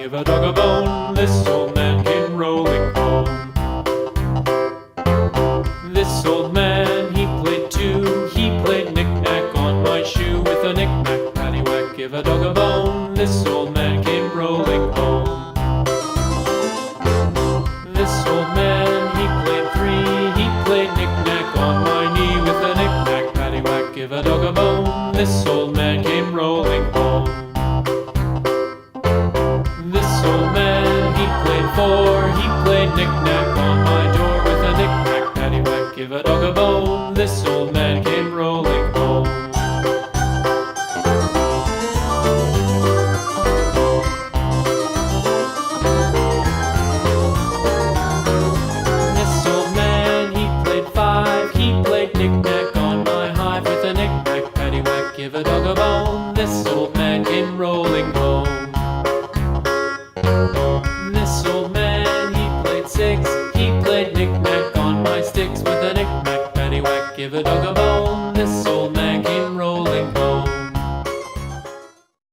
give a dog a bone. This old man came rolling home. This old man, he played too. He played knick-knack on my shoe with a knick-knack, paddywhack, give a dog a bone. This old man came rolling home. This old man, he played three. He played knick-knack on my knee with a knick-knack, paddywhack, give a dog a bone. This old man came rolling home. This old man, he played four. He played knick-knack on my door with a knick-knack, paddywhack, give a dog a bone. This old man came rolling home. This old man, he played five. He played knick-knack on my hive with a knick-knack, paddywhack, give a dog a bone. This old man came rolling home. This old man, he played six. He played knick-knack on my sticks with a knick-knack, paddywhack, give a dog a bone.